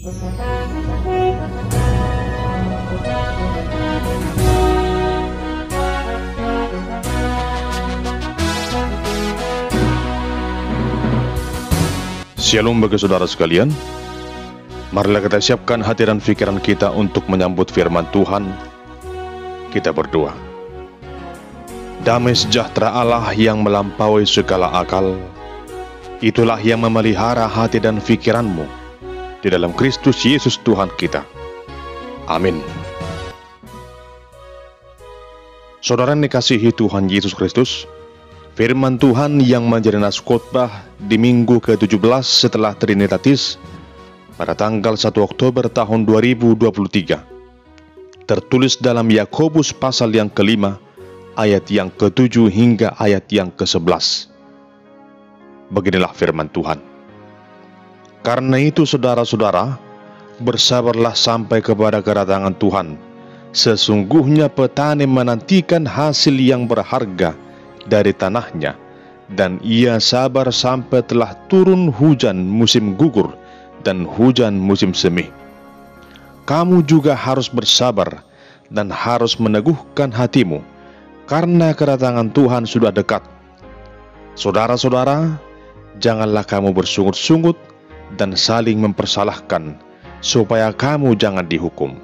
Shalom bagi saudara sekalian. Marilah kita siapkan hati dan pikiran kita untuk menyambut firman Tuhan. Kita berdoa. Damai sejahtera Allah yang melampaui segala akal, itulah yang memelihara hati dan pikiranmu di dalam Kristus Yesus Tuhan kita. Amin. Saudara yang dikasihi Tuhan Yesus Kristus, firman Tuhan yang menjadi nas khotbah di minggu ke-17 setelah Trinitatis pada tanggal 1 Oktober tahun 2023 tertulis dalam Yakobus pasal yang ke-5 ayat yang ke-7 hingga ayat yang ke-11. Beginilah firman Tuhan. Karena itu saudara-saudara, bersabarlah sampai kepada kedatangan Tuhan. Sesungguhnya petani menantikan hasil yang berharga dari tanahnya, dan ia sabar sampai telah turun hujan musim gugur dan hujan musim semi. Kamu juga harus bersabar dan harus meneguhkan hatimu, karena kedatangan Tuhan sudah dekat. Saudara-saudara, janganlah kamu bersungut-sungut dan saling mempersalahkan, supaya kamu jangan dihukum.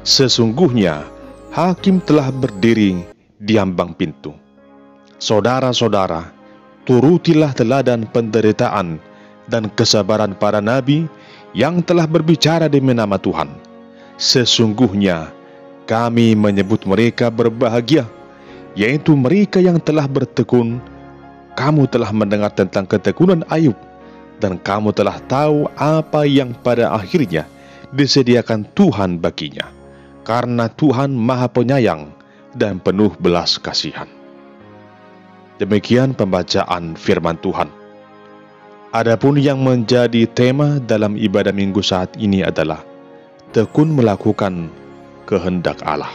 Sesungguhnya hakim telah berdiri di ambang pintu. Saudara-saudara, turutilah teladan penderitaan dan kesabaran para nabi yang telah berbicara demi nama Tuhan. Sesungguhnya kami menyebut mereka berbahagia, yaitu mereka yang telah bertekun. Kamu telah mendengar tentang ketekunan Ayub, dan kamu telah tahu apa yang pada akhirnya disediakan Tuhan baginya, karena Tuhan Maha Penyayang dan penuh belas kasihan. Demikian pembacaan firman Tuhan. Adapun yang menjadi tema dalam ibadah minggu saat ini adalah tekun melakukan kehendak Allah.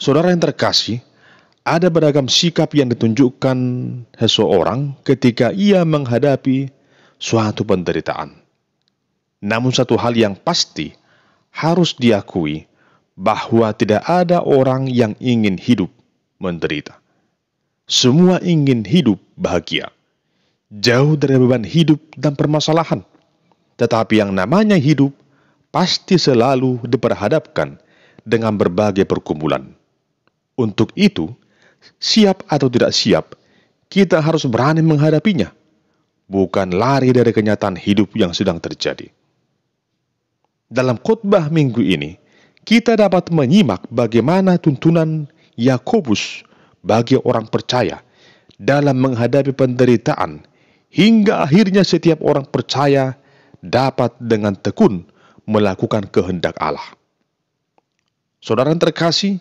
Saudara yang terkasih, ada beragam sikap yang ditunjukkan seseorang ketika ia menghadapi suatu penderitaan. Namun satu hal yang pasti harus diakui, bahwa tidak ada orang yang ingin hidup menderita. Semua ingin hidup bahagia, jauh dari beban hidup dan permasalahan. Tetapi yang namanya hidup pasti selalu diperhadapkan dengan berbagai pergumulan. Untuk itu, siap atau tidak siap, kita harus berani menghadapinya, bukan lari dari kenyataan hidup yang sedang terjadi. Dalam khotbah minggu ini, kita dapat menyimak bagaimana tuntunan Yakobus bagi orang percaya dalam menghadapi penderitaan, hingga akhirnya setiap orang percaya dapat dengan tekun melakukan kehendak Allah. Saudara yang terkasih,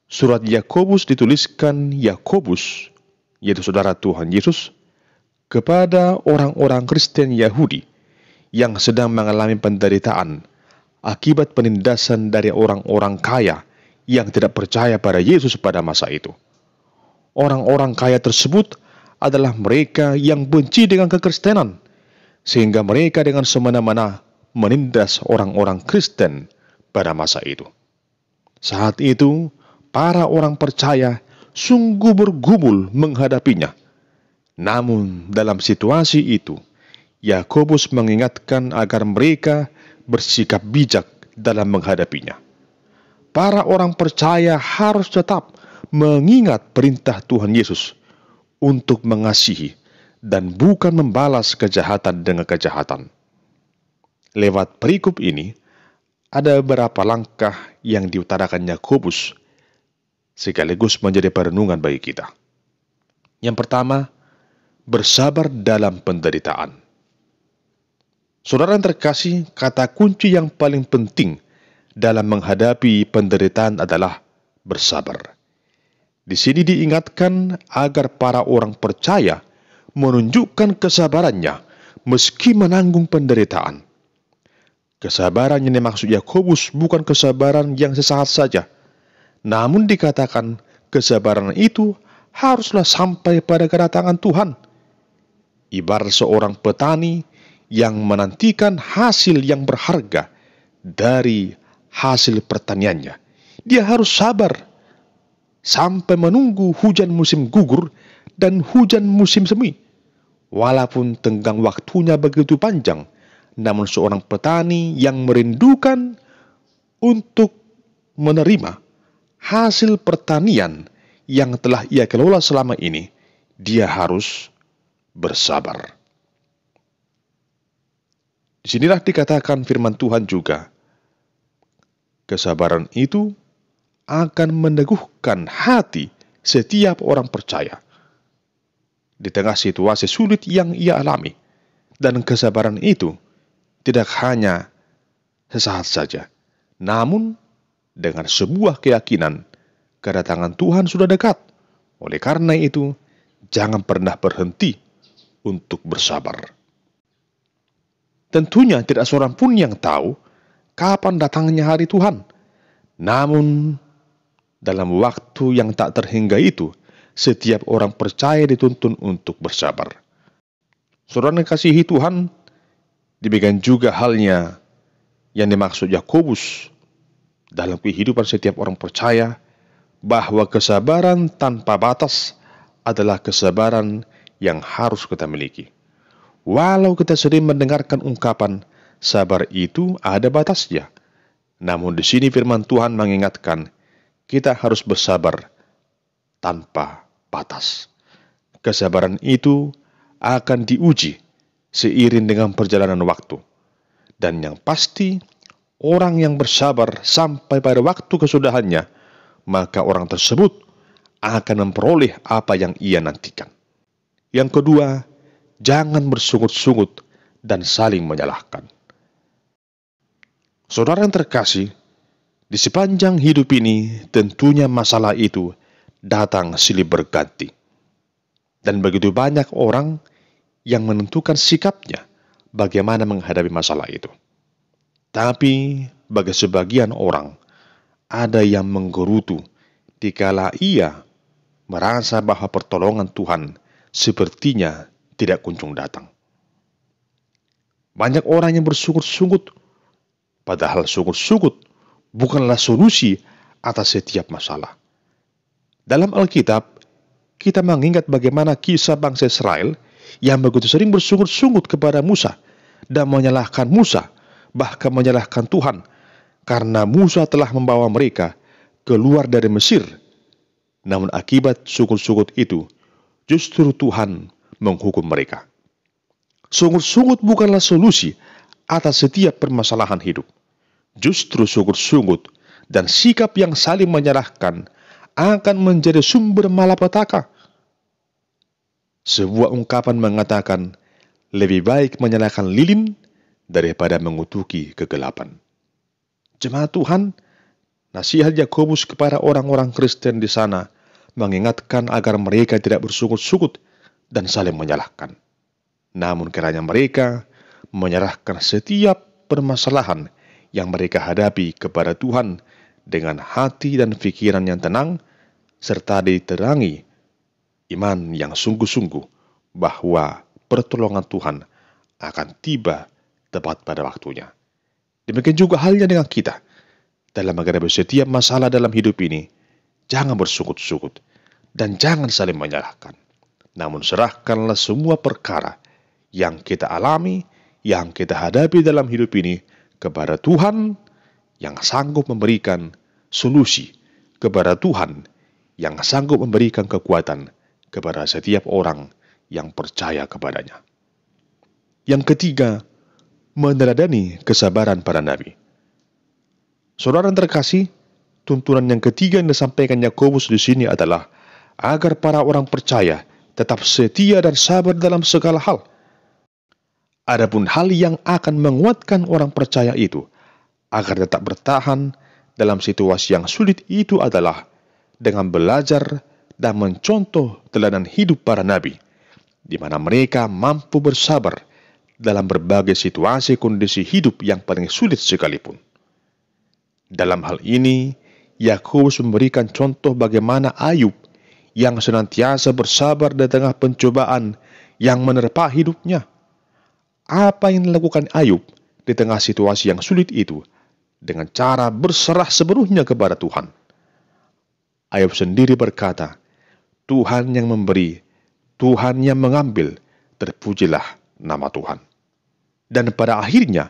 surat Yakobus dituliskan Yakobus, yaitu saudara Tuhan Yesus, kepada orang-orang Kristen Yahudi yang sedang mengalami penderitaan akibat penindasan dari orang-orang kaya yang tidak percaya pada Yesus pada masa itu. Orang-orang kaya tersebut adalah mereka yang benci dengan kekristenan, sehingga mereka dengan semena-mena menindas orang-orang Kristen pada masa itu. Saat itu, para orang percaya sungguh bergumul menghadapinya. Namun dalam situasi itu, Yakobus mengingatkan agar mereka bersikap bijak dalam menghadapinya. Para orang percaya harus tetap mengingat perintah Tuhan Yesus untuk mengasihi dan bukan membalas kejahatan dengan kejahatan. Lewat perikop ini, ada beberapa langkah yang diutarakan Yakobus sekaligus menjadi perenungan bagi kita. Yang pertama, bersabar dalam penderitaan. Saudara yang terkasih, kata kunci yang paling penting dalam menghadapi penderitaan adalah bersabar. Di sini diingatkan agar para orang percaya menunjukkan kesabarannya meski menanggung penderitaan. Kesabaran yang dimaksud Yakobus bukan kesabaran yang sesaat saja, namun dikatakan kesabaran itu haruslah sampai pada kedatangan Tuhan. ibarat seorang petani yang menantikan hasil yang berharga dari hasil pertaniannya. Dia harus sabar sampai menunggu hujan musim gugur dan hujan musim semi. Walaupun tenggang waktunya begitu panjang, namun seorang petani yang merindukan untuk menerima hasil pertanian yang telah ia kelola selama ini, dia harus bersabar. Disinilah dikatakan firman Tuhan juga, kesabaran itu akan meneguhkan hati setiap orang percaya di tengah situasi sulit yang ia alami. Dan kesabaran itu tidak hanya sesaat saja, namun dengan sebuah keyakinan kedatangan Tuhan sudah dekat. Oleh karena itu, jangan pernah berhenti untuk bersabar. Tentunya tidak seorang pun yang tahu kapan datangnya hari Tuhan. Namun, dalam waktu yang tak terhingga itu, setiap orang percaya dituntun untuk bersabar. Saudara yang kasihi Tuhan, demikian juga halnya yang dimaksud Yakobus dalam kehidupan setiap orang percaya, bahwa kesabaran tanpa batas adalah kesabaran yang harus kita miliki. Walau kita sering mendengarkan ungkapan sabar itu ada batasnya, namun di sini firman Tuhan mengingatkan kita harus bersabar tanpa batas. Kesabaran itu akan diuji seiring dengan perjalanan waktu, dan yang pasti orang yang bersabar sampai pada waktu kesudahannya, maka orang tersebut akan memperoleh apa yang ia nantikan. Yang kedua, jangan bersungut-sungut dan saling menyalahkan. Saudara yang terkasih, di sepanjang hidup ini tentunya masalah itu datang silih berganti. Dan begitu banyak orang yang menentukan sikapnya bagaimana menghadapi masalah itu. Tapi bagi sebagian orang, ada yang menggerutu dikala ia merasa bahwa pertolongan Tuhan sepertinya tidak kunjung datang. Banyak orang yang bersungut-sungut, padahal sungut-sungut bukanlah solusi atas setiap masalah. Dalam Alkitab, kita mengingat bagaimana kisah bangsa Israel yang begitu sering bersungut-sungut kepada Musa dan menyalahkan Musa, bahkan menyalahkan Tuhan, karena Musa telah membawa mereka keluar dari Mesir. Namun akibat sungut-sungut itu, justru Tuhan menghukum mereka. Sungut-sungut bukanlah solusi atas setiap permasalahan hidup. Justru sungut-sungut dan sikap yang saling menyalahkan akan menjadi sumber malapetaka. Sebuah ungkapan mengatakan, lebih baik menyalahkan lilin daripada mengutuki kegelapan. Jemaat Tuhan, nasihat Yakobus kepada orang-orang Kristen di sana mengingatkan agar mereka tidak bersungut-sungut dan saling menyalahkan. Namun kiranya mereka menyerahkan setiap permasalahan yang mereka hadapi kepada Tuhan dengan hati dan pikiran yang tenang, serta diterangi iman yang sungguh-sungguh bahwa pertolongan Tuhan akan tiba tepat pada waktunya. Demikian juga halnya dengan kita. Dalam menghadapi setiap masalah dalam hidup ini, jangan bersungut-sungut dan jangan saling menyalahkan. Namun serahkanlah semua perkara yang kita alami, yang kita hadapi dalam hidup ini kepada Tuhan yang sanggup memberikan solusi, kepada Tuhan yang sanggup memberikan kekuatan kepada setiap orang yang percaya kepadanya. Yang ketiga, meneladani kesabaran para nabi. Saudara yang terkasih, tuntunan yang ketiga yang disampaikan Yakobus di sini adalah agar para orang percaya tetap setia dan sabar dalam segala hal. Adapun hal yang akan menguatkan orang percaya itu agar tetap bertahan dalam situasi yang sulit itu adalah dengan belajar dan mencontoh teladan hidup para nabi, di mana mereka mampu bersabar dalam berbagai situasi kondisi hidup yang paling sulit sekalipun. Dalam hal ini, Yakobus memberikan contoh bagaimana Ayub yang senantiasa bersabar di tengah pencobaan yang menerpa hidupnya. Apa yang dilakukan Ayub di tengah situasi yang sulit itu dengan cara berserah sepenuhnya kepada Tuhan. Ayub sendiri berkata, Tuhan yang memberi, Tuhan yang mengambil, terpujilah nama Tuhan. Dan pada akhirnya,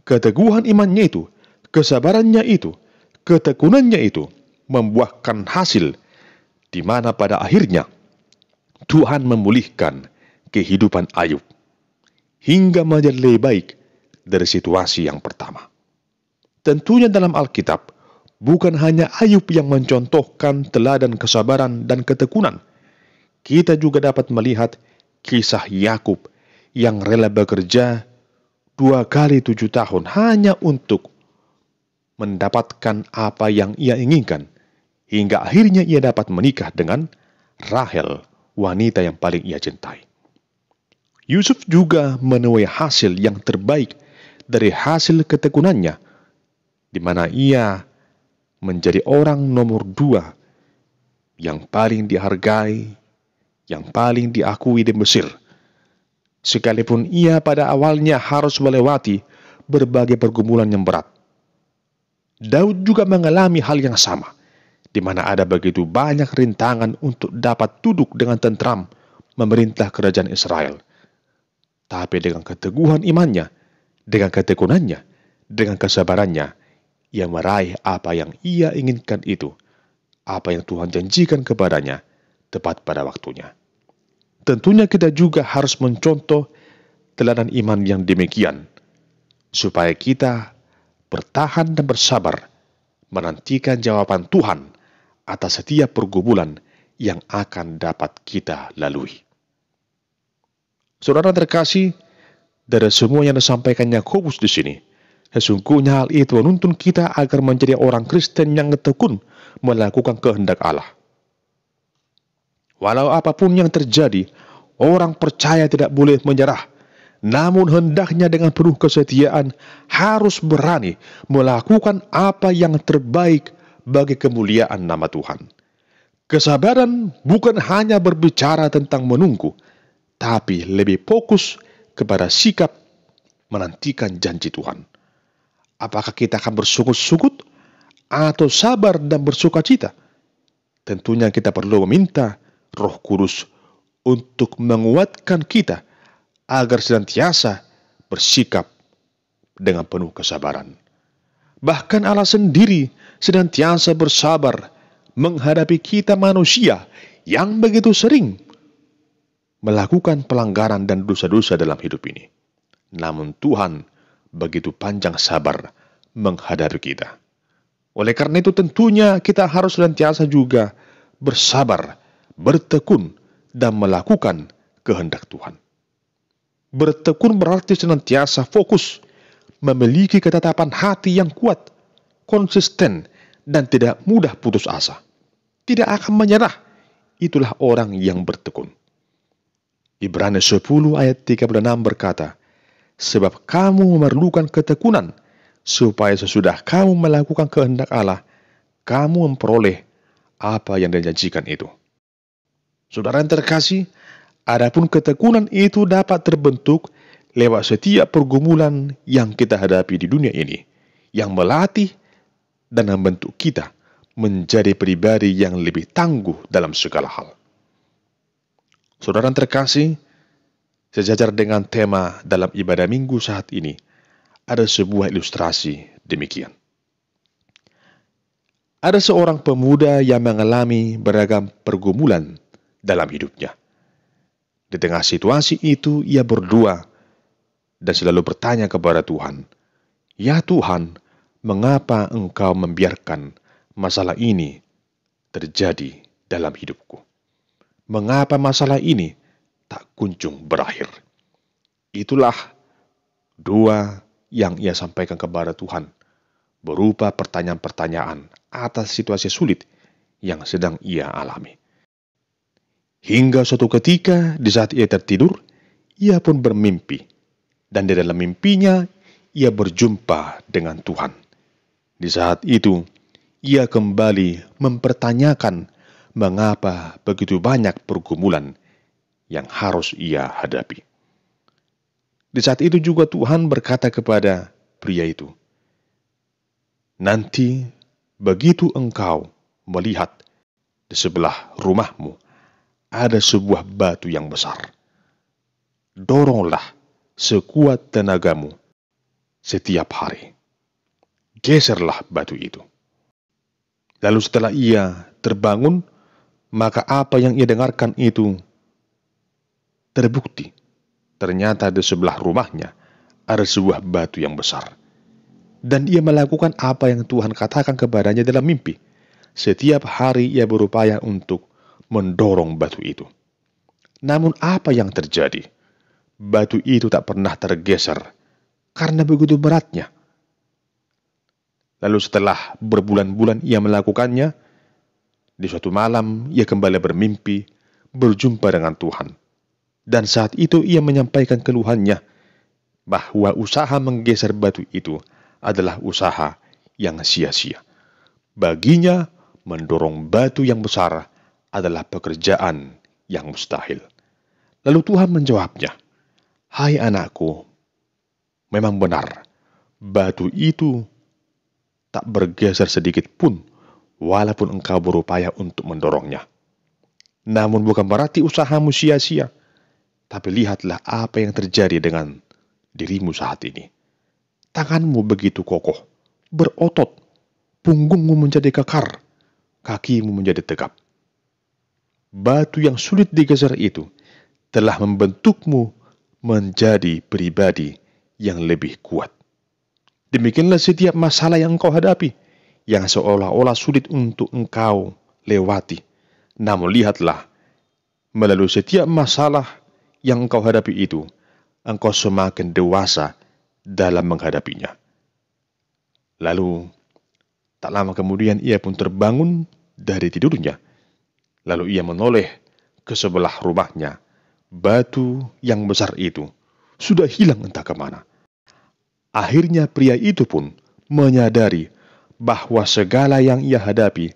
keteguhan imannya itu, kesabarannya itu, ketekunannya itu membuahkan hasil, di mana pada akhirnya Tuhan memulihkan kehidupan Ayub hingga menjadi lebih baik dari situasi yang pertama. Tentunya dalam Alkitab, bukan hanya Ayub yang mencontohkan teladan kesabaran dan ketekunan. Kita juga dapat melihat kisah Yakub yang rela bekerja 2 kali 7 tahun hanya untuk mendapatkan apa yang ia inginkan, hingga akhirnya ia dapat menikah dengan Rahel, wanita yang paling ia cintai. Yusuf juga menuai hasil yang terbaik dari hasil ketekunannya, di mana ia menjadi orang nomor 2 yang paling dihargai, yang paling diakui di Mesir. Sekalipun ia pada awalnya harus melewati berbagai pergumulan yang berat. Daud juga mengalami hal yang sama, di mana ada begitu banyak rintangan untuk dapat duduk dengan tentram memerintah kerajaan Israel. Tapi dengan keteguhan imannya, dengan ketekunannya, dengan kesabarannya, ia meraih apa yang ia inginkan itu, apa yang Tuhan janjikan kepadanya, tepat pada waktunya. Tentunya kita juga harus mencontoh teladan iman yang demikian, supaya kita bertahan dan bersabar, menantikan jawaban Tuhan atas setiap pergumulan yang akan dapat kita lalui. Saudara terkasih, dari semua yang disampaikan Yakobus di sini, sesungguhnya hal itu menuntun kita agar menjadi orang Kristen yang tekun melakukan kehendak Allah. Walau apapun yang terjadi, orang percaya tidak boleh menyerah, namun hendaknya dengan penuh kesetiaan harus berani melakukan apa yang terbaik bagi kemuliaan nama Tuhan. Kesabaran bukan hanya berbicara tentang menunggu, tapi lebih fokus kepada sikap menantikan janji Tuhan. Apakah kita akan bersungut-sungut atau sabar dan bersuka cita? Tentunya kita perlu meminta Roh Kudus untuk menguatkan kita agar senantiasa bersikap dengan penuh kesabaran. Bahkan Allah sendiri senantiasa bersabar menghadapi kita manusia yang begitu sering melakukan pelanggaran dan dosa-dosa dalam hidup ini. Namun Tuhan begitu panjang sabar menghadapi kita. Oleh karena itu tentunya kita harus senantiasa juga bersabar, bertekun, dan melakukan kehendak Tuhan. Bertekun berarti senantiasa fokus, memiliki ketetapan hati yang kuat, konsisten, dan tidak mudah putus asa. Tidak akan menyerah, itulah orang yang bertekun. Ibrani 10 ayat 36 berkata, sebab kamu memerlukan ketekunan, supaya sesudah kamu melakukan kehendak Allah, kamu memperoleh apa yang dijanjikan itu. Saudara yang terkasih, adapun ketekunan itu dapat terbentuk lewat setiap pergumulan yang kita hadapi di dunia ini, yang melatih dan membentuk kita menjadi pribadi yang lebih tangguh dalam segala hal. Saudara terkasih, sejajar dengan tema dalam ibadah minggu saat ini, ada sebuah ilustrasi demikian. Ada seorang pemuda yang mengalami beragam pergumulan dalam hidupnya. Di tengah situasi itu, ia berdoa dan selalu bertanya kepada Tuhan, "Ya Tuhan, mengapa Engkau membiarkan masalah ini terjadi dalam hidupku? Mengapa masalah ini tak kunjung berakhir?" Itulah doa yang ia sampaikan kepada Tuhan, berupa pertanyaan-pertanyaan atas situasi sulit yang sedang ia alami. Hingga suatu ketika di saat ia tertidur, ia pun bermimpi, dan di dalam mimpinya ia berjumpa dengan Tuhan. Di saat itu, ia kembali mempertanyakan mengapa begitu banyak pergumulan yang harus ia hadapi. Di saat itu juga Tuhan berkata kepada pria itu, "Nanti begitu engkau melihat di sebelah rumahmu ada sebuah batu yang besar, doronglah sekuat tenagamu setiap hari. Geserlah batu itu." Lalu setelah ia terbangun, maka apa yang ia dengarkan itu terbukti. Ternyata di sebelah rumahnya ada sebuah batu yang besar. Dan ia melakukan apa yang Tuhan katakan kepadanya dalam mimpi. Setiap hari ia berupaya untuk mendorong batu itu. Namun apa yang terjadi? Batu itu tak pernah tergeser karena begitu beratnya. Lalu setelah berbulan-bulan ia melakukannya, di suatu malam ia kembali bermimpi berjumpa dengan Tuhan. Dan saat itu ia menyampaikan keluhannya bahwa usaha menggeser batu itu adalah usaha yang sia-sia. Baginya, mendorong batu yang besar adalah pekerjaan yang mustahil. Lalu Tuhan menjawabnya, "Hai anakku, memang benar, batu itu tak bergeser sedikit pun, walaupun engkau berupaya untuk mendorongnya. Namun bukan berarti usahamu sia-sia. Tapi lihatlah apa yang terjadi dengan dirimu saat ini. Tanganmu begitu kokoh, berotot, punggungmu menjadi kekar, kakimu menjadi tegap. Batu yang sulit digeser itu telah membentukmu menjadi pribadi yang lebih kuat. Demikianlah setiap masalah yang engkau hadapi, yang seolah-olah sulit untuk engkau lewati. Namun lihatlah, melalui setiap masalah yang engkau hadapi itu, engkau semakin dewasa dalam menghadapinya." Lalu, tak lama kemudian ia pun terbangun dari tidurnya. Lalu ia menoleh ke sebelah rumahnya. Batu yang besar itu sudah hilang entah kemana. Akhirnya pria itu pun menyadari bahwa segala yang ia hadapi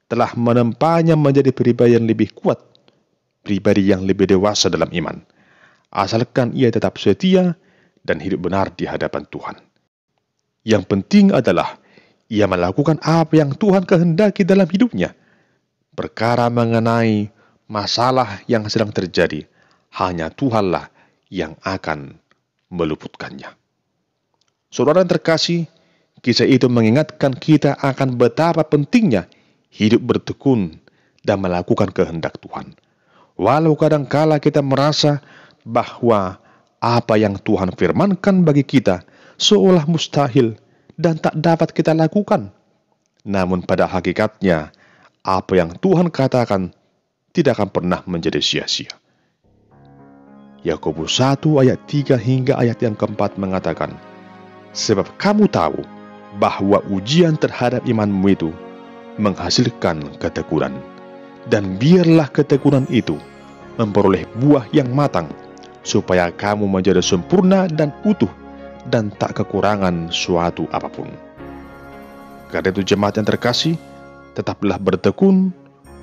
telah menempanya menjadi pribadi yang lebih kuat, pribadi yang lebih dewasa dalam iman, asalkan ia tetap setia dan hidup benar di hadapan Tuhan. Yang penting adalah ia melakukan apa yang Tuhan kehendaki dalam hidupnya. Perkara mengenai masalah yang sedang terjadi, hanya Tuhanlah yang akan meluputkannya. Saudara yang terkasih, kisah itu mengingatkan kita akan betapa pentingnya hidup bertekun dan melakukan kehendak Tuhan. Walau kadangkala kita merasa bahwa apa yang Tuhan firmankan bagi kita seolah mustahil dan tak dapat kita lakukan. Namun pada hakikatnya, apa yang Tuhan katakan tidak akan pernah menjadi sia-sia. Yakobus 1 ayat 3 hingga ayat yang keempat mengatakan, "Sebab kamu tahu bahwa ujian terhadap imanmu itu menghasilkan ketekunan. Dan biarlah ketekunan itu memperoleh buah yang matang, supaya kamu menjadi sempurna dan utuh, dan tak kekurangan suatu apapun." Karena itu jemaat yang terkasih, tetaplah bertekun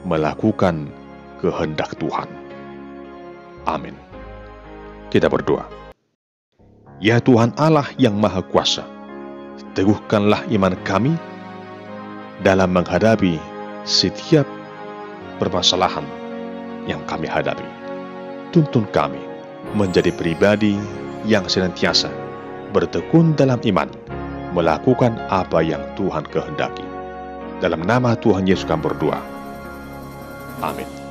melakukan kehendak Tuhan. Amin. Kita berdoa. Ya Tuhan Allah yang Maha Kuasa, teguhkanlah iman kami dalam menghadapi setiap permasalahan yang kami hadapi. Tuntun kami menjadi pribadi yang senantiasa bertekun dalam iman, melakukan apa yang Tuhan kehendaki. Dalam nama Tuhan Yesus kami berdoa. Amin.